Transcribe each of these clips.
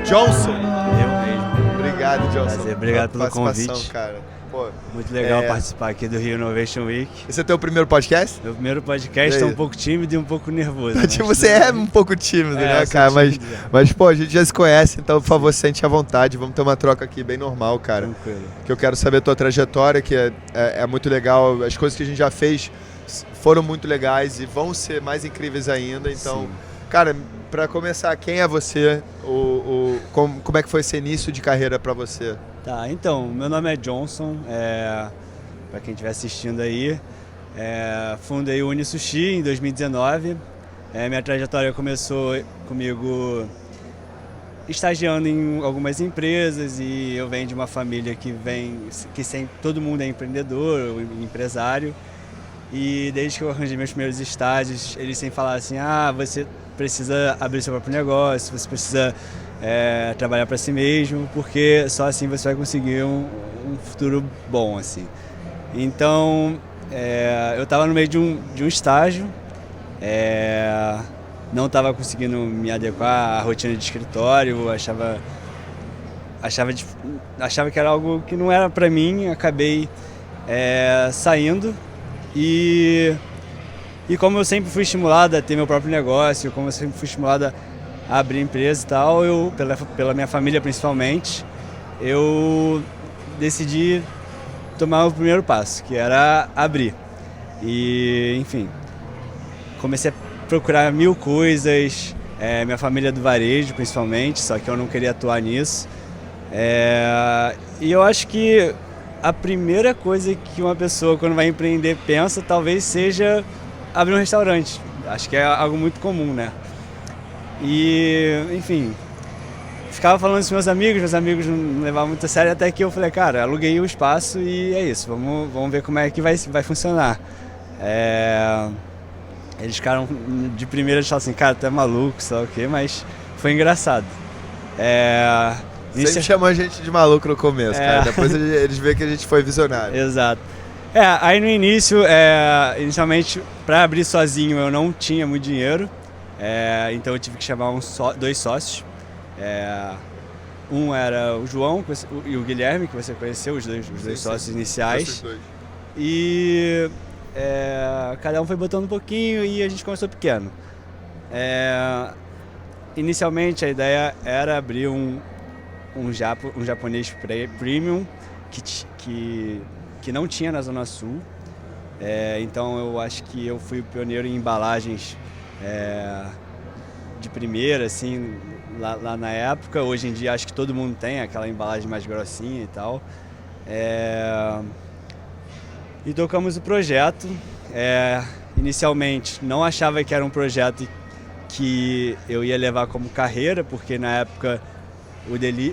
Johnson. Eu mesmo. Obrigado, Johnson. Prazer, obrigado pelo convite. Cara. Pô, muito legal participar aqui do Rio Innovation Week. Esse é teu primeiro podcast? Meu primeiro podcast, estou um pouco tímido e um pouco nervoso. Você é um pouco tímido, né, cara? Mas, pô, a gente já se conhece, então, por favor, sente à vontade. Vamos ter uma troca aqui bem normal, cara. Tranquilo. Que eu quero saber a tua trajetória, que é muito legal. As coisas que a gente já fez foram muito legais e vão ser mais incríveis ainda. Então, sim. Cara, para começar, quem é você? Como é que foi esse início de carreira para você? Tá, então, meu nome é Johnson, para quem estiver assistindo aí, fundei o UniSushi em 2019, minha trajetória começou comigo estagiando em algumas empresas e eu venho de uma família que sempre, todo mundo é empreendedor, empresário, e desde que eu arranjei meus primeiros estágios, eles sempre falavam assim, você precisa abrir seu próprio negócio, você precisa trabalhar para si mesmo, porque só assim você vai conseguir um futuro bom, assim. Então, eu estava no meio de um estágio, não estava conseguindo me adequar à rotina de escritório, achava que era algo que não era para mim, acabei saindo e como eu sempre fui estimulado a ter meu próprio negócio, como eu sempre fui estimulado a abrir empresa e tal, pela minha família principalmente, eu decidi tomar o primeiro passo, que era abrir. E, enfim, comecei a procurar mil coisas, minha família é do varejo principalmente, só que eu não queria atuar nisso. E eu acho que a primeira coisa que uma pessoa quando vai empreender pensa talvez seja abrir um restaurante. Acho que é algo muito comum, né? E, enfim, ficava falando isso com meus amigos não levavam muito a sério, até que eu falei, cara, aluguei o espaço e é isso, vamos ver como é que vai funcionar. Eles ficaram de primeira, eles falaram assim, cara, tu é maluco, sei lá o quê, mas foi engraçado. Sempre chamou a gente de maluco no começo, cara, depois eles veem que a gente foi visionário. Exato. Aí no início, inicialmente, para abrir sozinho eu não tinha muito dinheiro, então eu tive que chamar dois sócios. Um era o João e o Guilherme, que você conheceu, os dois sócios iniciais. E cada um foi botando um pouquinho e a gente começou pequeno. Inicialmente a ideia era abrir um japonês premium que não tinha na Zona Sul. Então eu acho que eu fui o pioneiro em embalagens de primeira, assim, lá na época. Hoje em dia acho que todo mundo tem aquela embalagem mais grossinha e tal. E tocamos o projeto. Inicialmente não achava que era um projeto que eu ia levar como carreira, porque na época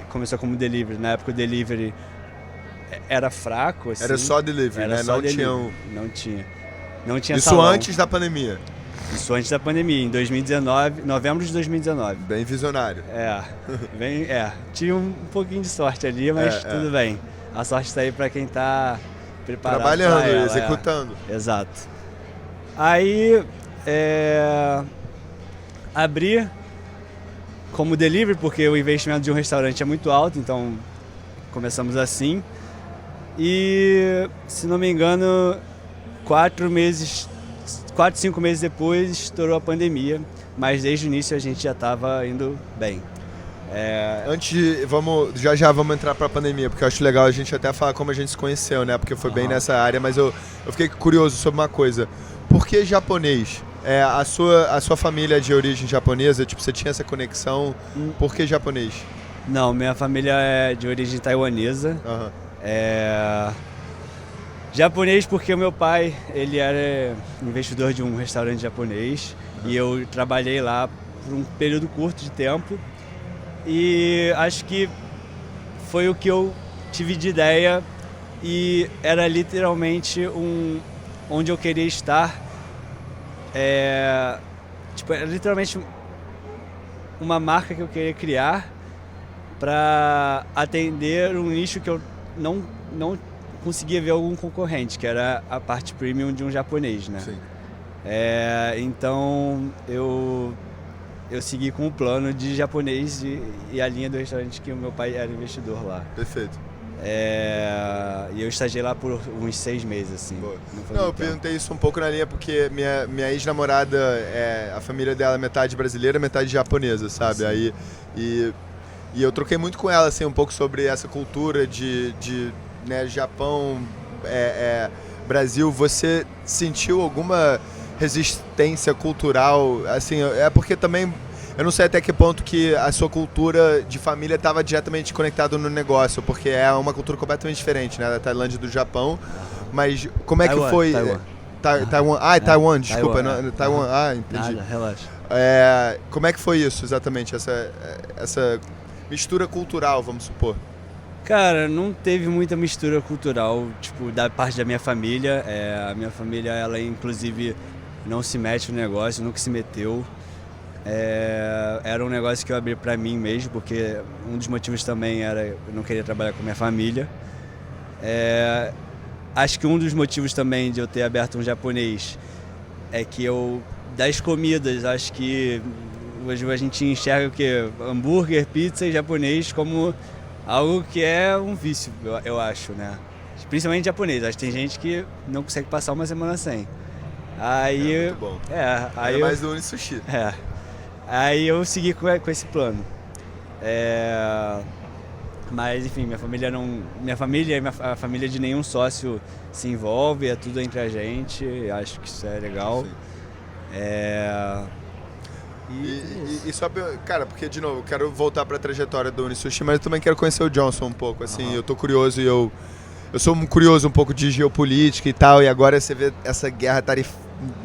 começou como delivery. Na época o delivery era fraco, assim. Era só delivery, né? Não tinha Isso salão. Antes da pandemia? Isso antes da pandemia, em 2019, novembro de 2019. Bem visionário. Tive um pouquinho de sorte ali, mas tudo bem. A sorte está aí para quem está preparado. Trabalhando, executando. Exato. Aí, abri como delivery, porque o investimento de um restaurante é muito alto, então começamos assim. E, se não me engano, 4, 5 meses depois estourou a pandemia, mas desde o início a gente já estava indo bem. Já vamos entrar para a pandemia, porque eu acho legal a gente até falar como a gente se conheceu, né? Porque foi bem nessa área, mas eu fiquei curioso sobre uma coisa. Por que japonês? A sua família é de origem japonesa? Tipo, você tinha essa conexão? Por que japonês? Não, minha família é de origem taiwanesa. Japonês porque o meu pai, ele era investidor de um restaurante japonês e eu trabalhei lá por um período curto de tempo e acho que foi o que eu tive de ideia e era literalmente onde eu queria estar. Era literalmente uma marca que eu queria criar para atender um nicho que eu não conseguia ver algum concorrente, que era a parte premium de um japonês, né? Sim. Então eu eu segui com o plano de japonês e a linha do restaurante que o meu pai era investidor lá. Perfeito. E eu estagiei lá por uns 6 meses, assim. Não, eu perguntei isso um pouco na linha porque minha ex-namorada, a família dela é metade brasileira, metade japonesa, sabe? Aí, e eu troquei muito com ela, assim, um pouco sobre essa cultura de né, Japão, Brasil. Você sentiu alguma resistência cultural? Assim, é porque também... Eu não sei até que ponto que a sua cultura de família estava diretamente conectada no negócio, porque é uma cultura completamente diferente, né? Da Tailândia e do Japão. Mas como é que foi... Taiwan. Taiwan, desculpa. Taiwan, entendi. Nada, relaxa. Como é que foi isso, exatamente? Essa mistura cultural, vamos supor. Cara, não teve muita mistura cultural, tipo, da parte da minha família. A minha família, ela inclusive não se mete no negócio, nunca se meteu. Era um negócio que eu abri pra mim mesmo, porque um dos motivos também era eu não queria trabalhar com minha família. Acho que um dos motivos também de eu ter aberto um japonês é que das comidas, acho que hoje a gente enxerga o quê? Hambúrguer, pizza e japonês como algo que é um vício, eu acho, né? Principalmente japonês, acho que tem gente que não consegue passar uma semana sem. Aí, muito bom. Aí mais do Unisushi. Aí eu segui com esse plano. Mas enfim, minha família e a família de nenhum sócio se envolve, é tudo entre a gente, acho que isso é legal. E só, cara, porque de novo, eu quero voltar para a trajetória do Unisushi, mas eu também quero conhecer o Johnson um pouco, assim, eu tô curioso e eu sou curioso um pouco de geopolítica e tal, e agora você vê essa guerra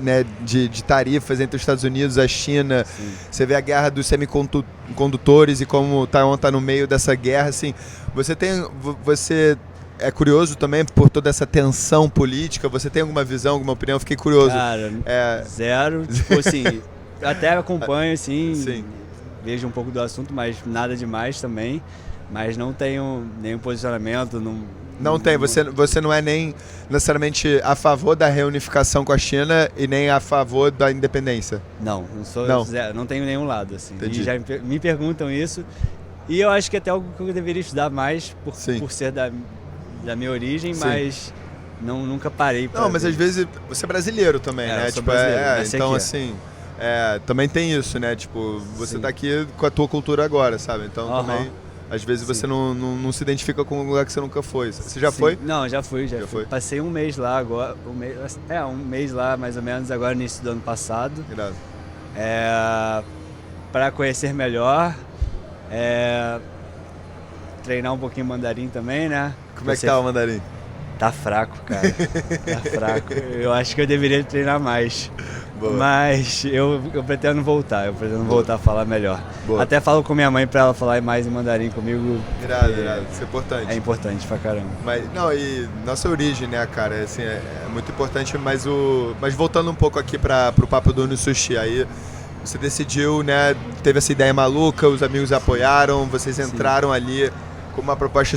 né, de tarifas entre os Estados Unidos e a China. Sim. Você vê a guerra dos semicondutores e como Taiwan está no meio dessa guerra, assim, você é curioso também por toda essa tensão política? Você tem alguma visão, alguma opinião? Eu fiquei curioso. Cara, zero, tipo assim, até acompanho, assim, sim, vejo um pouco do assunto, mas nada demais também, mas não tenho nenhum posicionamento, Não tem, você não é nem necessariamente a favor da reunificação com a China e nem a favor da independência? Não sou zero, não tenho nenhum lado, assim. Entendi. E já me perguntam isso, e eu acho que é até algo que eu deveria estudar mais por ser da minha origem, sim, mas nunca parei pra mas às vezes você é brasileiro também, né? Eu sou brasileiro, então assim, também tem isso, né? Tipo, você sim, tá aqui com a tua cultura agora, sabe? Então também... Às vezes você não se identifica com um lugar que você nunca foi. Você já foi? Não, já fui. Passei um mês lá agora. Um mês lá, mais ou menos, agora no início do ano passado. Irado. Para conhecer melhor. Treinar um pouquinho mandarim também, né? Como é que tá o mandarim? Tá fraco, cara. Tá fraco. Eu acho que eu deveria treinar mais. Boa. Mas eu pretendo voltar. Voltar a falar melhor. Boa. Até falo com minha mãe pra ela falar mais em mandarim comigo. Irado. Isso é importante. É importante pra caramba. E nossa origem, né, cara? Assim, é muito importante, mas voltando um pouco aqui pro papo do Unisushi, aí você decidiu, né? Teve essa ideia maluca, os amigos apoiaram, vocês entraram ali com uma proposta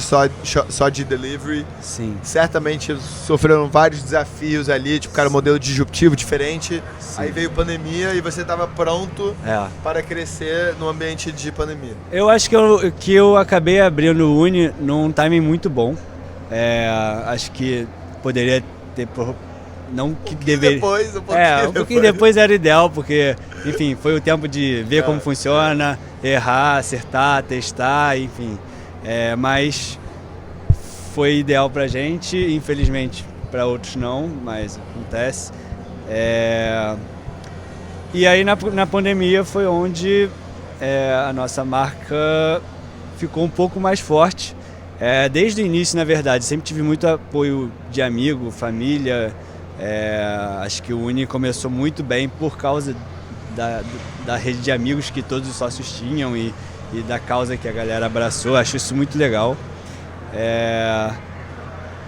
só de delivery. Sim. Certamente sofreram vários desafios ali, tipo, cara, modelo disruptivo diferente. Sim. Aí veio pandemia e você estava pronto para crescer no ambiente de pandemia. Eu acho que eu acabei abrindo o Uni num timing muito bom. Acho que poderia ter... Não que deveria... Um pouquinho depois era ideal, porque, enfim, foi o tempo de ver como funciona, errar, acertar, testar, enfim... mas foi ideal pra gente, infelizmente para outros não, mas acontece. E aí na pandemia foi onde a nossa marca ficou um pouco mais forte. Desde o início, na verdade, sempre tive muito apoio de amigo, família. Acho que o Uni começou muito bem por causa da rede de amigos que todos os sócios tinham e da causa que a galera abraçou. Acho isso muito legal.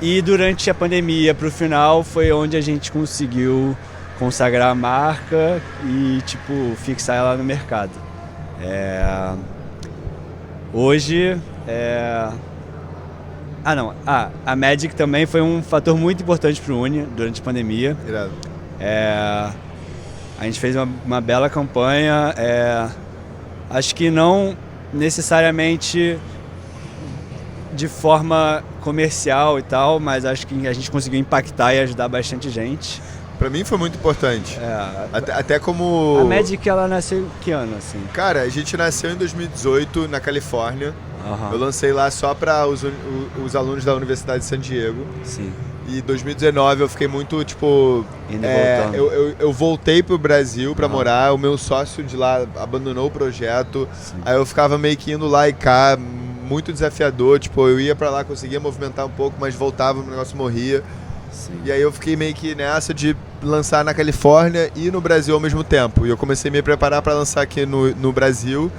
E durante a pandemia, pro final, foi onde a gente conseguiu consagrar a marca e, tipo, fixar ela no mercado. Hoje... a Magic também foi um fator muito importante pro Uni durante a pandemia. Irado. A gente fez uma bela campanha, Acho que não necessariamente de forma comercial e tal, mas acho que a gente conseguiu impactar e ajudar bastante gente. Pra mim foi muito importante. Até como... A Magic, ela nasceu que ano, assim? Cara, a gente nasceu em 2018 na Califórnia. Uhum. Eu lancei lá só para os alunos da Universidade de San Diego. Sim. E em 2019 eu fiquei muito, tipo... Indo e voltando. Eu voltei pro Brasil pra morar, o meu sócio de lá abandonou o projeto. Sim. Aí eu ficava meio que indo lá e cá, muito desafiador. Tipo, eu ia pra lá, conseguia movimentar um pouco, mas voltava, o negócio morria. Sim. E aí eu fiquei meio que nessa de lançar na Califórnia e no Brasil ao mesmo tempo. E eu comecei a me preparar para lançar aqui no Brasil.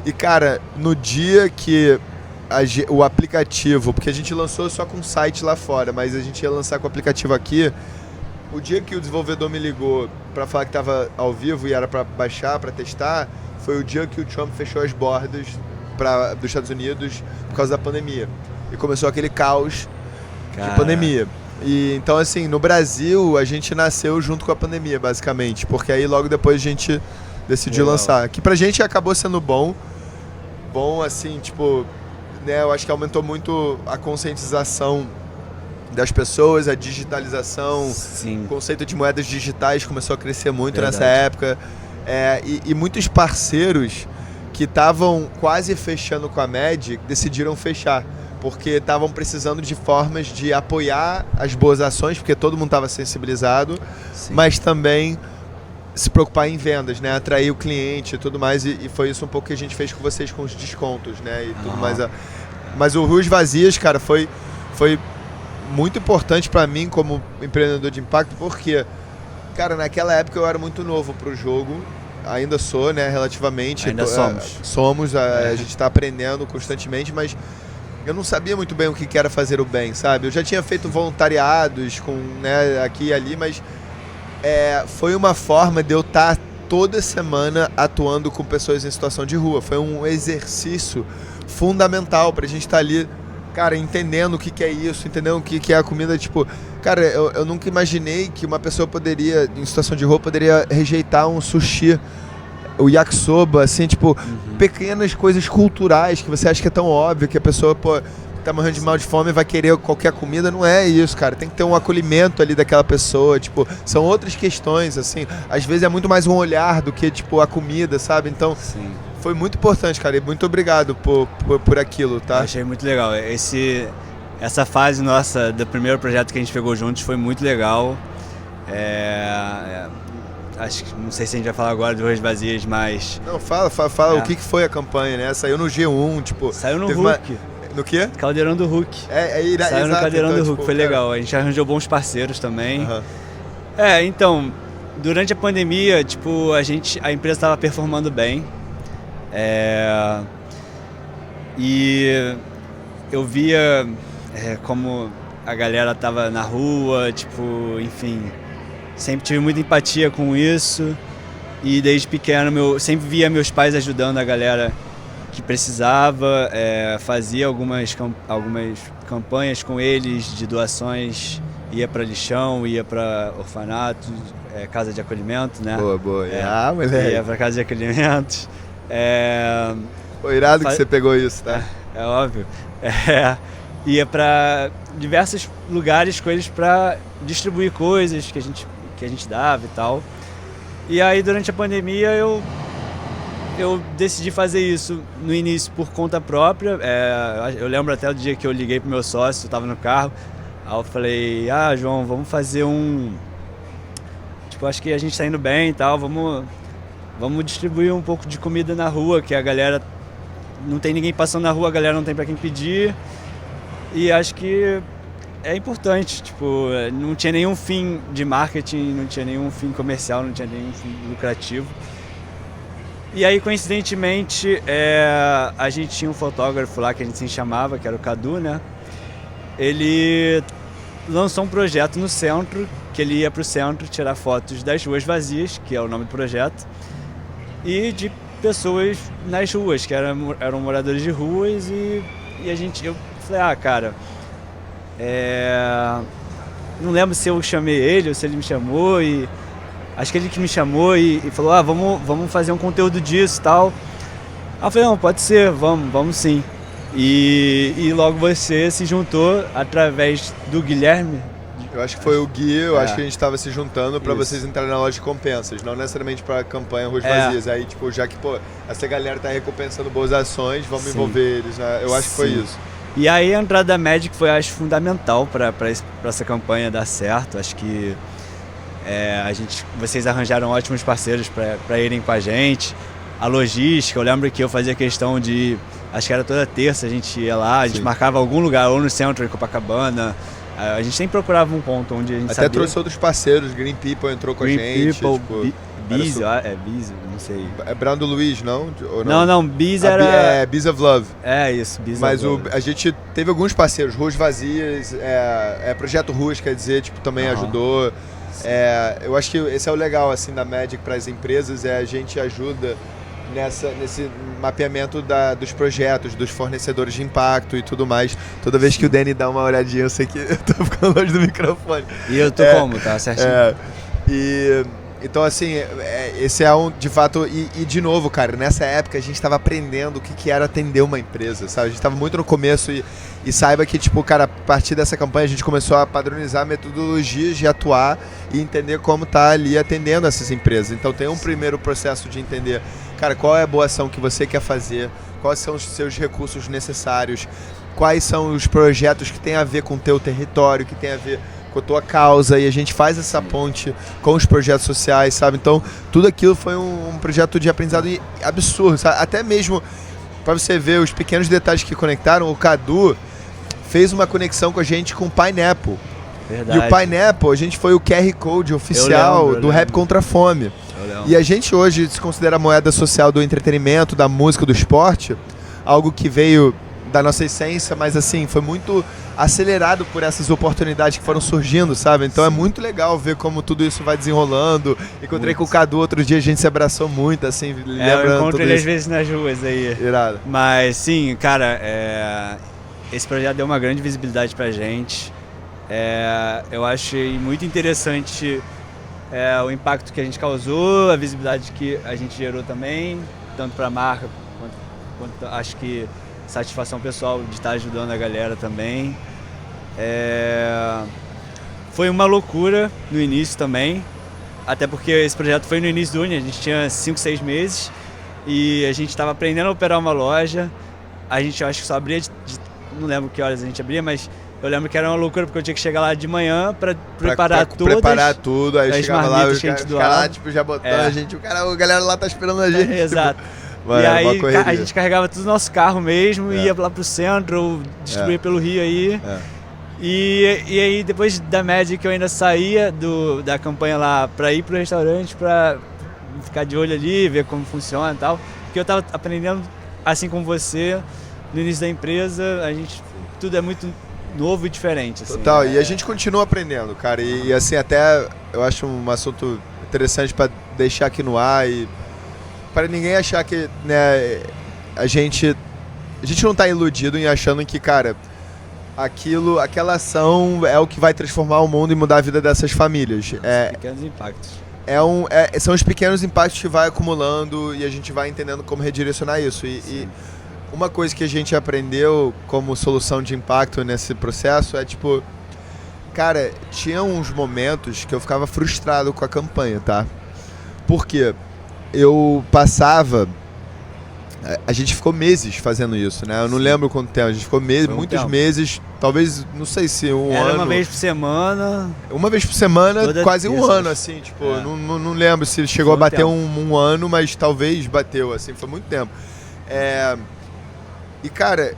E, cara, no dia que o aplicativo... Porque a gente lançou só com o site lá fora, mas a gente ia lançar com o aplicativo aqui. O dia que o desenvolvedor me ligou para falar que estava ao vivo e era para baixar, para testar, foi o dia que o Trump fechou as bordas dos Estados Unidos por causa da pandemia. E começou aquele caos de pandemia. E então, assim, no Brasil, a gente nasceu junto com a pandemia, basicamente. Porque aí, logo depois, a gente decidiu lançar. Que pra gente acabou sendo bom. Bom, assim, tipo... Né, eu acho que aumentou muito a conscientização das pessoas, a digitalização. Sim. O conceito de moedas digitais começou a crescer muito nessa época. E muitos parceiros que estavam quase fechando com a Magic decidiram fechar. Porque estavam precisando de formas de apoiar as boas ações, porque todo mundo estava sensibilizado, sim, mas também se preocupar em vendas, né? Atrair o cliente e tudo mais, e foi isso um pouco que a gente fez com vocês, com os descontos, né? E tudo mais. Mas o Ruas Vazias, cara, foi muito importante para mim como empreendedor de impacto, porque, cara, naquela época eu era muito novo pro jogo, ainda sou, né? Relativamente. Ainda somos. A gente está aprendendo constantemente, mas eu não sabia muito bem o que era fazer o bem, sabe? Eu já tinha feito voluntariados com, né, aqui e ali, mas foi uma forma de eu estar toda semana atuando com pessoas em situação de rua. Foi um exercício fundamental pra gente estar ali, cara, entendendo o que é isso, entendendo o que é a comida. Tipo, cara, eu nunca imaginei que uma pessoa poderia, em situação de rua, poderia rejeitar um sushi, o yakisoba, assim, tipo, pequenas coisas culturais que você acha que é tão óbvio, que a pessoa, pô, tá morrendo de mal de fome e vai querer qualquer comida. Não é isso, cara. Tem que ter um acolhimento ali daquela pessoa, tipo, são outras questões, assim. Às vezes é muito mais um olhar do que, tipo, a comida, sabe? Então, sim, foi muito importante, cara, e muito obrigado por aquilo, tá? Eu achei muito legal. Essa fase nossa do primeiro projeto que a gente pegou juntos foi muito legal. Acho que não sei se a gente vai falar agora do Ruas Vazias, mas... Não, fala o que foi a campanha, né? Saiu no G1, tipo... Saiu no Hulk. No quê? Caldeirão do Hulk. Saiu no Caldeirão do Hulk, foi legal. A gente arranjou bons parceiros também. Então, durante a pandemia, tipo, a empresa estava performando bem. E eu via como a galera tava na rua, tipo, enfim... Sempre tive muita empatia com isso e desde pequeno eu sempre via meus pais ajudando a galera que precisava, fazia algumas campanhas com eles de doações, ia para lixão, ia para orfanatos, casa de acolhimento, né? Boa. Moleque. Ia para casa de acolhimentos. Pô, irado que você pegou isso, tá? É óbvio. Ia para diversos lugares com eles para distribuir coisas que a gente dava e tal. E aí durante a pandemia eu decidi fazer isso no início por conta própria. Eu lembro até do dia que eu liguei pro meu sócio, eu tava no carro, aí eu falei, João, vamos fazer tipo, acho que a gente tá indo bem e tal, vamos distribuir um pouco de comida na rua, que a galera, não tem ninguém passando na rua, a galera não tem pra quem pedir. E acho que é importante, tipo, não tinha nenhum fim de marketing, não tinha nenhum fim comercial, não tinha nenhum fim lucrativo. E aí, coincidentemente, a gente tinha um fotógrafo lá que a gente se chamava, que era o Cadu, né? Ele lançou um projeto no centro, que ele ia pro centro tirar fotos das ruas vazias, que é o nome do projeto, e de pessoas nas ruas, que eram moradores de ruas, e eu falei, cara... não lembro se eu chamei ele ou se ele me chamou, e acho que ele que me chamou e falou, vamos fazer um conteúdo disso e tal. Aí eu falei, não, pode ser, vamos sim. E logo você se juntou através do Guilherme. Eu acho que foi o Gui, eu acho que a gente estava se juntando para vocês entrarem na loja de recompensas, não necessariamente para a campanha Ruas Vazias. Aí, tipo, já que, pô, essa galera tá recompensando boas ações, vamos envolver eles, né? Eu acho que foi isso. E aí a entrada da Magic foi, acho, fundamental para essa campanha dar certo. Acho que vocês arranjaram ótimos parceiros para irem com a gente. A logística, eu lembro que eu fazia questão de, acho que era toda terça, a gente ia lá, a gente marcava algum lugar, ou no centro, em Copacabana. A gente sempre procurava um ponto onde a gente sabia. Até trouxe outros parceiros, Green People entrou com a gente. People, tipo, Biz, Biz, não sei. É Brando Luiz, não? Ou não, Biz era... É Biz of Love. É isso, Biz Mas of Love. a gente teve alguns parceiros, Ruas Vazias, Projeto Ruas, quer dizer, tipo, também ajudou. Eu acho que esse é o legal, assim, da Magic para as empresas, a gente ajuda nesse mapeamento dos projetos, dos fornecedores de impacto e tudo mais. Toda vez que o Danny dá uma olhadinha, eu sei que eu tô ficando longe do microfone. E eu tô como, tá certinho? Então, assim, esse é de fato, e de novo, cara, nessa época a gente estava aprendendo o que era atender uma empresa, sabe? A gente estava muito no começo e saiba que, tipo, cara, a partir dessa campanha a gente começou a padronizar metodologias de atuar e entender como tá ali atendendo essas empresas. Então tem um primeiro processo de entender, cara, qual é a boa ação que você quer fazer, quais são os seus recursos necessários, quais são os projetos que tem a ver com o teu território, que tem a ver com a tua causa, e a gente faz essa ponte com os projetos sociais, sabe? Então, tudo aquilo foi um projeto de aprendizado absurdo, sabe? Até mesmo para você ver os pequenos detalhes que conectaram, o Cadu fez uma conexão com a gente com o Pineapple. Verdade. E o Pineapple, a gente foi o QR Code oficial do Rap Contra a Fome. E a gente hoje se considera a moeda social do entretenimento, da música, do esporte, algo que veio da nossa essência, mas assim, foi muito acelerado por essas oportunidades que foram surgindo, sabe? Então é muito legal ver como tudo isso vai desenrolando. Encontrei com o Cadu outro dia, a gente se abraçou muito, assim, lembrando eu encontro ele isso. às vezes nas ruas aí. Irado. Mas sim, cara, esse projeto deu uma grande visibilidade pra gente. Eu achei muito interessante o impacto que a gente causou, a visibilidade que a gente gerou também, tanto pra marca quanto acho que satisfação pessoal de estar ajudando a galera também. Foi uma loucura no início também, até porque esse projeto foi no início do Uni, a gente tinha 5, 6 meses e a gente estava aprendendo a operar uma loja. A gente, acho que só abria, não lembro que horas a gente abria, mas eu lembro que era uma loucura porque eu tinha que chegar lá de manhã para preparar tudo, aí chegava lá, os caras lá, tipo, já botando a gente, a galera lá tá esperando a gente. Exato. Tipo, mano, e aí a gente carregava tudo no nosso carro mesmo, ia lá pro centro, ou distribuía pelo Rio aí. E aí depois da Magic eu ainda saía da campanha lá pra ir pro restaurante, pra ficar de olho ali, ver como funciona e tal. Porque eu tava aprendendo, assim como você, no início da empresa, tudo é muito novo e diferente. Assim, total, e a gente continua aprendendo, cara. E assim, até eu acho um assunto interessante pra deixar aqui no ar e para ninguém achar que, né, a gente não tá iludido em achando que, cara, aquela ação é o que vai transformar o mundo e mudar a vida dessas famílias. Pequenos impactos. São os pequenos impactos que vai acumulando e a gente vai entendendo como redirecionar isso. E uma coisa que a gente aprendeu como solução de impacto nesse processo é, tipo, cara, tinha uns momentos que eu ficava frustrado com a campanha, tá? Por quê? Eu passava... A gente ficou meses fazendo isso, né? Eu não lembro quanto tempo. A gente ficou muitos meses, talvez, não sei se um ano... Era uma vez por semana. Uma vez por semana, quase um ano, assim. Tipo, não lembro se chegou a bater um ano, mas talvez bateu, assim. Foi muito tempo. E, cara,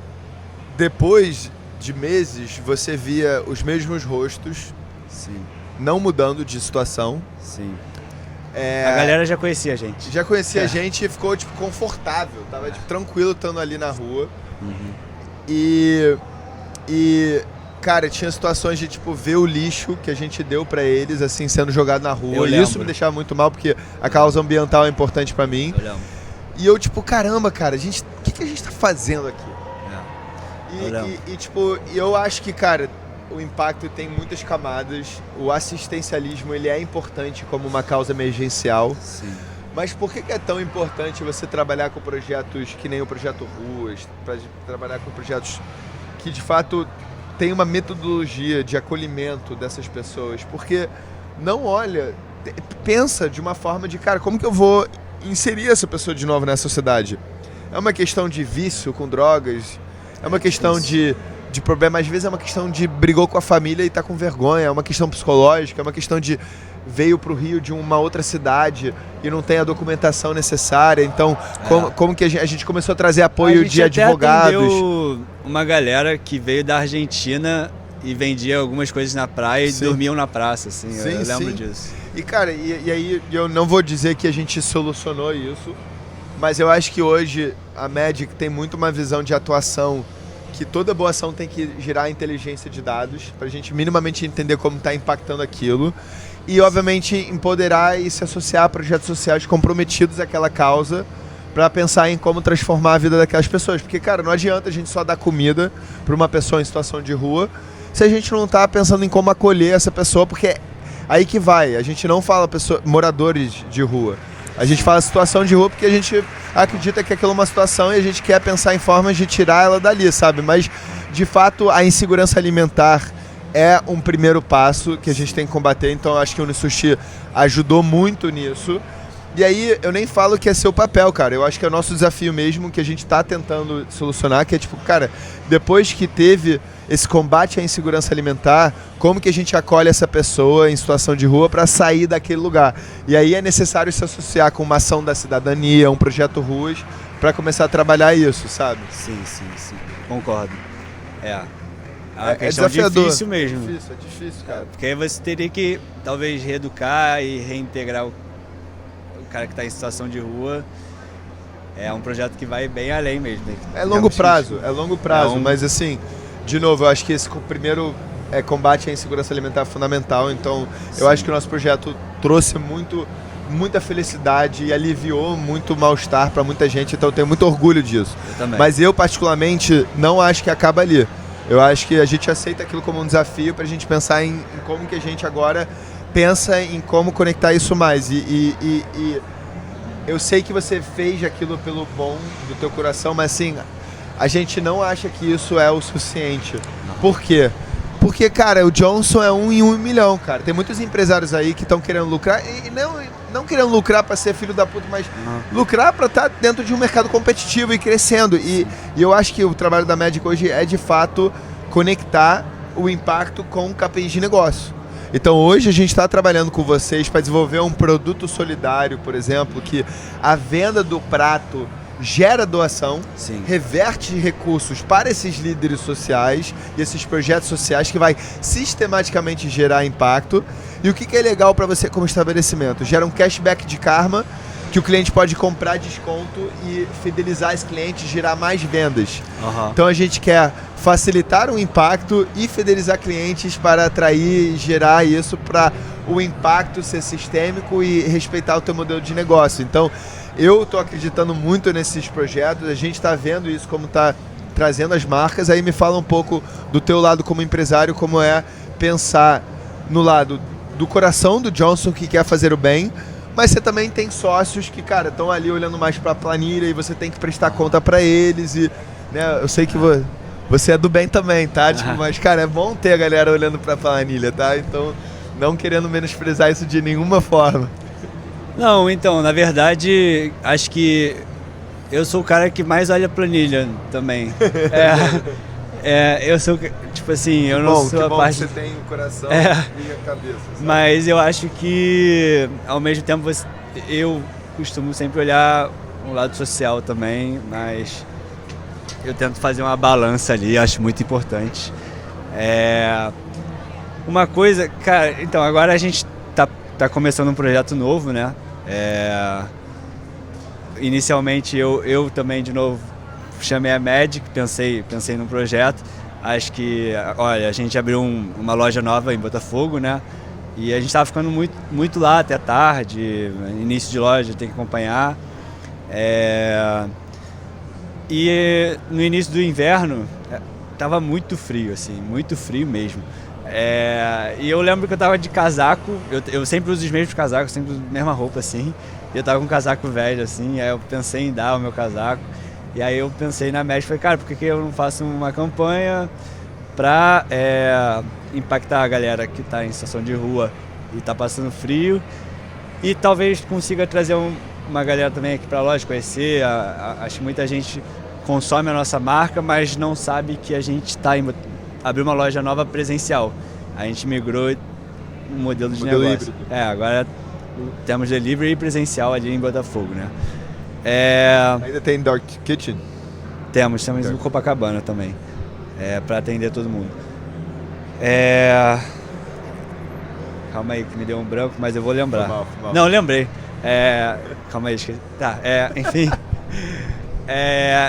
depois de meses, você via os mesmos rostos. Sim. Não mudando de situação. Sim. A galera já conhecia a gente. Já conhecia a gente e ficou, tipo, confortável. Tava, tipo, tranquilo estando ali na rua. E, cara, tinha situações de, tipo, ver o lixo que a gente deu pra eles, assim, sendo jogado na rua. E isso me deixava muito mal, porque a causa ambiental é importante pra mim. E eu, tipo, caramba, cara, o que a gente tá fazendo aqui? Tipo, eu acho que, cara, o impacto tem muitas camadas. O assistencialismo, ele é importante como uma causa emergencial. Sim. Mas por que é tão importante você trabalhar com projetos que nem o Projeto Ruas, para trabalhar com projetos que de fato tem uma metodologia de acolhimento dessas pessoas? Porque não olha, pensa de uma forma de, cara, como que eu vou inserir essa pessoa de novo na sociedade? É uma questão de vício com drogas, é uma questão de problema, às vezes é uma questão de brigou com a família e tá com vergonha, é uma questão psicológica, é uma questão de veio para o Rio de uma outra cidade e não tem a documentação necessária. Então, como que a gente começou a trazer apoio de advogados? Atendeu uma galera que veio da Argentina e vendia algumas coisas na praia e dormiam na praça, assim. Sim, eu lembro disso. E, cara, e aí eu não vou dizer que a gente solucionou isso, mas eu acho que hoje a Magic tem muito uma visão de atuação que toda boa ação tem que girar a inteligência de dados para a gente minimamente entender como está impactando aquilo e, obviamente, empoderar e se associar a projetos sociais comprometidos àquela causa para pensar em como transformar a vida daquelas pessoas. Porque, cara, não adianta a gente só dar comida para uma pessoa em situação de rua se a gente não está pensando em como acolher essa pessoa, porque é aí que vai. A gente não fala moradores de rua. A gente fala situação de rua porque a gente acredita que aquilo é uma situação e a gente quer pensar em formas de tirar ela dali, sabe? Mas, de fato, a insegurança alimentar é um primeiro passo que a gente tem que combater. Então, acho que o Unisushi ajudou muito nisso. E aí, eu nem falo que é seu papel, cara. Eu acho que é o nosso desafio mesmo, que a gente está tentando solucionar, que é tipo, cara, depois que teve esse combate à insegurança alimentar, como que a gente acolhe essa pessoa em situação de rua para sair daquele lugar? E aí é necessário se associar com uma ação da cidadania, um projeto Ruas, para começar a trabalhar isso, sabe? Sim. Concordo. A questão difícil mesmo. É difícil, cara. Porque aí você teria que, talvez, reeducar e reintegrar o cara que está em situação de rua. É um projeto que vai bem além mesmo. É longo prazo, mas assim, de novo, eu acho que esse primeiro combate à insegurança alimentar é fundamental, então eu acho que o nosso projeto trouxe muita felicidade e aliviou muito mal-estar para muita gente, então eu tenho muito orgulho disso. Eu também. Mas eu, particularmente, não acho que acaba ali. Eu acho que a gente aceita aquilo como um desafio para a gente pensar em como que a gente agora pensa em como conectar isso mais. E eu sei que você fez aquilo pelo bom do teu coração, mas assim, a gente não acha que isso é o suficiente. Não. Por quê? Porque, cara, o Johnson é 1 em 1 milhão, cara. Tem muitos empresários aí que estão querendo lucrar, e não querendo lucrar para ser filho da puta, mas lucrar para estar dentro de um mercado competitivo e crescendo. E eu acho que o trabalho da Magic hoje é, de fato, conectar o impacto com KPIs de negócio. Então hoje a gente está trabalhando com vocês para desenvolver um produto solidário, por exemplo, que a venda do prato gera doação, reverte recursos para esses líderes sociais e esses projetos sociais que vai sistematicamente gerar impacto. E o que é legal para você como estabelecimento? Gera um cashback de karma que o cliente pode comprar desconto e fidelizar esse cliente, gerar mais vendas. Então a gente quer facilitar o impacto e fidelizar clientes para atrair e gerar isso para o impacto ser sistêmico e respeitar o teu modelo de negócio. Então eu estou acreditando muito nesses projetos, a gente está vendo isso como está trazendo as marcas. Aí me fala um pouco do teu lado como empresário, como é pensar no lado do coração do Johnson que quer fazer o bem, mas você também tem sócios que, cara, estão ali olhando mais para a planilha e você tem que prestar conta para eles. E, né, eu sei que você é do bem também, tá? Tipo, mas, cara, é bom ter a galera olhando para a planilha, tá? Então, não querendo menosprezar isso de nenhuma forma. Não, então, na verdade, acho que eu sou o cara que mais olha a planilha também. Eu sou, tipo assim, eu não sou a parte... Que você tem o coração e a cabeça, sabe? Mas eu acho que, ao mesmo tempo, eu costumo sempre olhar um lado social também, mas eu tento fazer uma balança ali, acho muito importante. Uma coisa, cara, então, agora a gente tá começando um projeto novo, né? Inicialmente eu também, de novo, chamei a Magic, pensei num projeto. Acho que, olha, a gente abriu uma loja nova em Botafogo, né? E a gente estava ficando muito lá até tarde, início de loja, tem que acompanhar. E no início do inverno, tava muito frio, assim, muito frio mesmo. E eu lembro que eu tava de casaco, eu sempre uso os mesmos casacos, sempre uso a mesma roupa assim. E eu tava com um casaco velho assim, aí eu pensei em dar o meu casaco. E aí eu pensei na Magic, falei, cara, por que eu não faço uma campanha pra impactar a galera que tá em situação de rua e tá passando frio. E talvez consiga trazer uma galera também aqui pra loja, conhecer. Acho que muita gente consome a nossa marca, mas não sabe que a gente abriu uma loja nova presencial. A gente migrou um modelo de negócio. Híbrido. Agora temos delivery e presencial ali em Botafogo, né? Ainda tem Dark Kitchen? Temos no Copacabana também, para atender todo mundo. Calma aí que me deu um branco, mas eu vou lembrar. Foi mal. Não, lembrei. Calma aí, esqueci. Tá, enfim.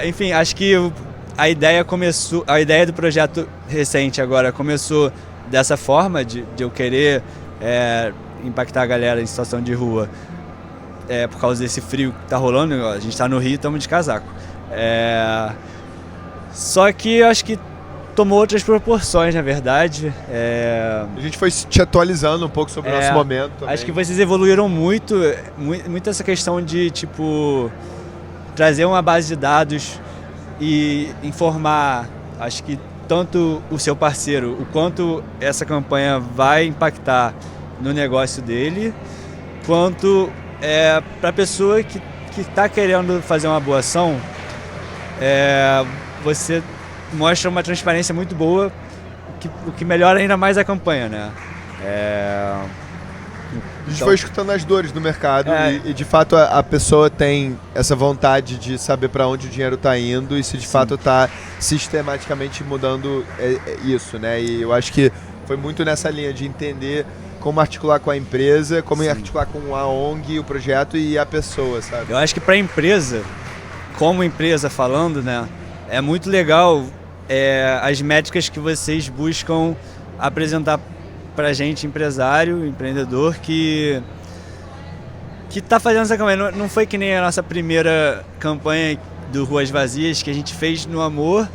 Enfim, acho que a ideia do projeto recente agora começou dessa forma, de eu querer impactar a galera em situação de rua, por causa desse frio que tá rolando. A gente tá no Rio e estamos de casaco. Só que eu acho que tomou outras proporções, na verdade. A gente foi te atualizando um pouco sobre o nosso momento também. Acho que vocês evoluíram muito essa questão de, tipo, trazer uma base de dados e informar, acho que tanto o seu parceiro, o quanto essa campanha vai impactar no negócio dele, quanto para a pessoa que está querendo fazer uma boa ação, você mostra uma transparência muito boa, o que melhora ainda mais a campanha, né? A gente foi escutando as dores do mercado e de fato a pessoa tem essa vontade de saber para onde o dinheiro está indo e se de fato está sistematicamente mudando isso, né? E eu acho que foi muito nessa linha de entender como articular com a empresa, como articular com a ONG, o projeto e a pessoa, sabe? Eu acho que para a empresa, como empresa falando, né, é muito legal as métricas que vocês buscam apresentar pra gente, empresário, empreendedor, que tá fazendo essa campanha. Não foi que nem a nossa primeira campanha do Ruas Vazias, que a gente fez no amor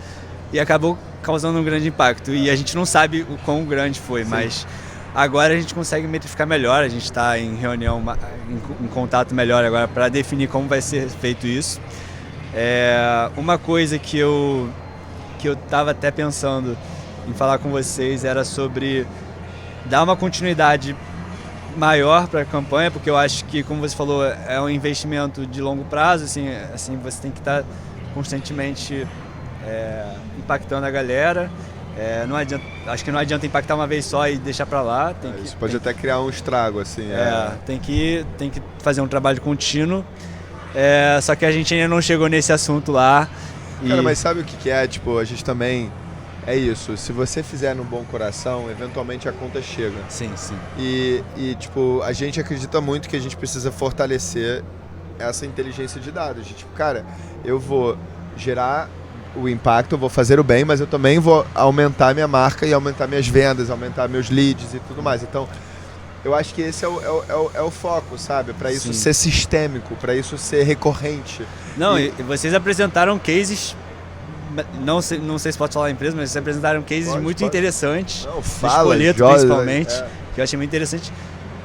e acabou causando um grande impacto. E a gente não sabe o quão grande foi, mas agora a gente consegue metrificar melhor. A gente está em reunião, em contato melhor agora para definir como vai ser feito isso. Uma coisa que eu tava até pensando em falar com vocês era sobre dar uma continuidade maior para a campanha, porque eu acho que, como você falou, é um investimento de longo prazo, assim você tem que estar constantemente impactando a galera. Não adianta, acho que não adianta impactar uma vez só e deixar para lá. Isso pode até criar um estrago, assim. Tem que fazer um trabalho contínuo, só que a gente ainda não chegou nesse assunto lá. Cara, mas sabe o que é? Tipo, a gente também... É isso, se você fizer no bom coração, eventualmente a conta chega. Sim. E tipo, a gente acredita muito que a gente precisa fortalecer essa inteligência de dados. Tipo, cara, eu vou gerar o impacto, eu vou fazer o bem, mas eu também vou aumentar minha marca e aumentar minhas vendas, aumentar meus leads e tudo mais. Então, eu acho que esse é o foco, sabe? Para isso ser sistêmico, para isso ser recorrente. Não, e vocês apresentaram cases... Não sei se pode falar a empresa, mas vocês apresentaram cases muito interessantes. Não, fala, Spoleto, principalmente, que eu achei muito interessante,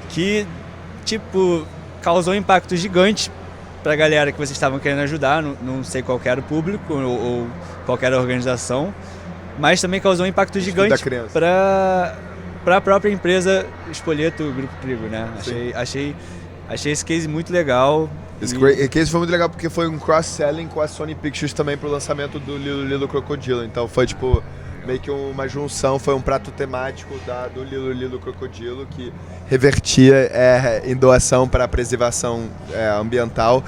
que, tipo, causou um impacto gigante pra galera que vocês estavam querendo ajudar, não sei qual era o público ou qual era a organização, mas também causou um impacto gigante pra própria empresa Spoleto Grupo Trigo, né? Achei esse case muito legal. Esse case foi muito legal porque foi um cross-selling com a Sony Pictures também pro lançamento do Lilo Crocodilo. Então foi tipo meio que uma junção, foi um prato temático do Lilo Crocodilo que revertia em doação para a preservação ambiental.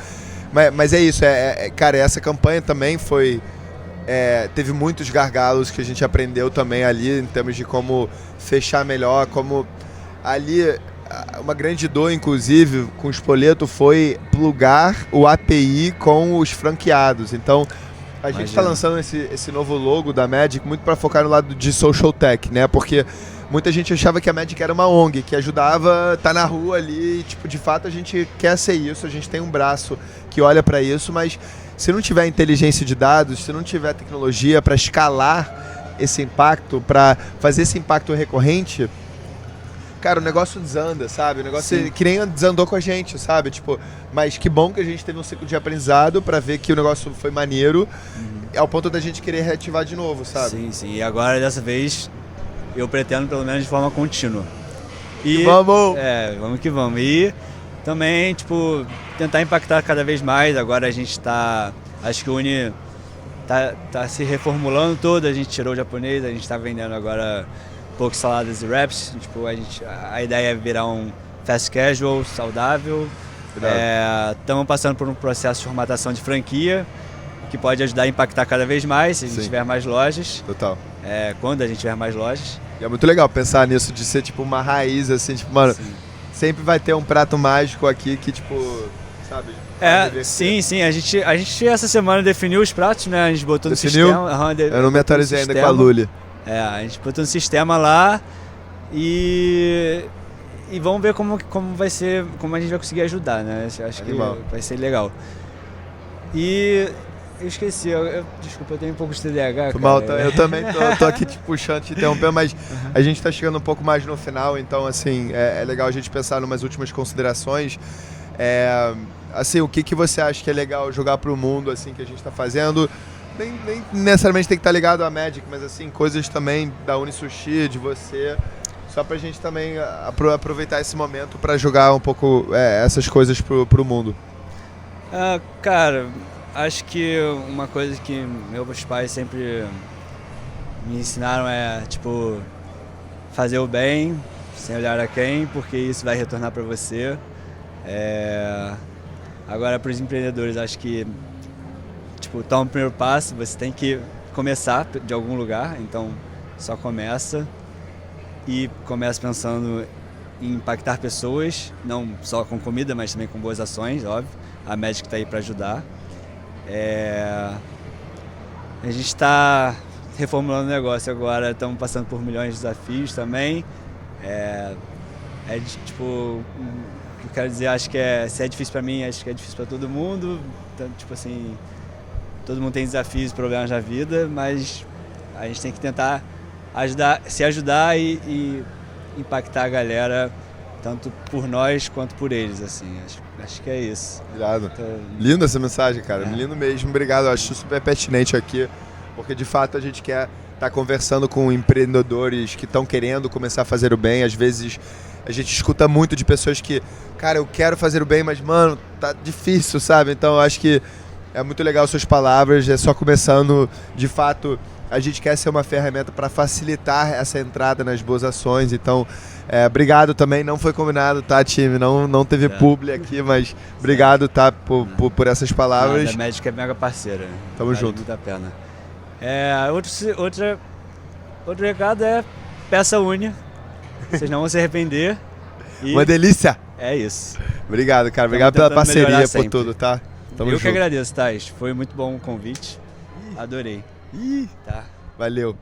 Mas é isso, cara, essa campanha também foi... teve muitos gargalos que a gente aprendeu também ali em termos de como fechar melhor, como ali... Uma grande dor, inclusive, com o Spoleto foi plugar o API com os franqueados. Então, a gente está lançando esse novo logo da Magic muito para focar no lado de social tech, né? Porque muita gente achava que a Magic era uma ONG, que ajudava, tá na rua ali, e, tipo, de fato a gente quer ser isso, a gente tem um braço que olha para isso, mas se não tiver inteligência de dados, se não tiver tecnologia para escalar esse impacto, para fazer esse impacto recorrente, cara, o negócio desanda, sabe? O negócio que nem desandou com a gente, sabe? Tipo, mas que bom que a gente teve um ciclo de aprendizado para ver que o negócio foi maneiro, ao ponto da gente querer reativar de novo, sabe? Sim, sim. E agora, dessa vez, eu pretendo pelo menos de forma contínua. E vamos! Vamos que vamos. E também, tipo, tentar impactar cada vez mais. Agora a gente tá... Acho que o Uni tá se reformulando todo. A gente tirou o japonês, a gente tá vendendo agora poucas saladas e wraps. Tipo, a ideia é virar um fast casual, saudável. Estamos passando por um processo de formatação de franquia, que pode ajudar a impactar cada vez mais, se a gente tiver mais lojas. Total. Quando a gente tiver mais lojas. E é muito legal pensar nisso, de ser tipo uma raiz, assim, tipo, mano, sempre vai ter um prato mágico aqui que, tipo, sabe? Sim. A gente essa semana definiu os pratos, né? A gente botou no sistema. Eu não me atualizei ainda com a Luli. A gente botou no sistema lá e vamos ver como vai ser, como a gente vai conseguir ajudar, né? Acho que vai ser legal. E eu esqueci, desculpa, eu tenho um pouco de TDAH, cara. Mal, eu também tô aqui te puxando, te interrompendo, mas a gente tá chegando um pouco mais no final, então assim, é legal a gente pensar em umas últimas considerações. Assim, o que você acha que é legal jogar pro mundo, assim, que a gente tá fazendo? Nem necessariamente tem que estar ligado à Magic, mas assim, coisas também da Unisushi, de você, só pra gente também aproveitar esse momento pra jogar um pouco essas coisas pro mundo. Cara, acho que uma coisa que meus pais sempre me ensinaram é, tipo, fazer o bem, sem olhar a quem, porque isso vai retornar para você. Agora, para os empreendedores, acho que, tipo, toma o primeiro passo, você tem que começar de algum lugar, então só começa e começa pensando em impactar pessoas, não só com comida, mas também com boas ações, óbvio. A Magic está aí para ajudar. A gente está reformulando o negócio agora, estamos passando por milhões de desafios também. Tipo, o que eu quero dizer, acho que se é difícil para mim, acho que é difícil para todo mundo. Então, tipo assim, todo mundo tem desafios e problemas na vida, mas a gente tem que tentar se ajudar e impactar a galera, tanto por nós quanto por eles, assim. Acho que é isso. Obrigado. Linda essa mensagem, cara. Lindo mesmo. Obrigado. Eu acho super pertinente aqui, porque de fato a gente quer estar conversando com empreendedores que estão querendo começar a fazer o bem. Às vezes a gente escuta muito de pessoas que, cara, eu quero fazer o bem, mas, mano, tá difícil, sabe? Então eu acho que é muito legal suas palavras. É só começando, de fato, a gente quer ser uma ferramenta para facilitar essa entrada nas boas ações. Então, obrigado também. Não foi combinado, tá, time? Não teve publi aqui, mas obrigado, tá, por essas palavras. A Magic é mega parceira. Tamo junto. Muito a pena. Outro recado é peça Uni. Vocês não vão se arrepender. Uma delícia! É isso. Obrigado, cara. Obrigado pela parceria, por tudo, tá? Tamo junto. Eu que agradeço, Thais. Foi muito bom o convite. Adorei. Valeu.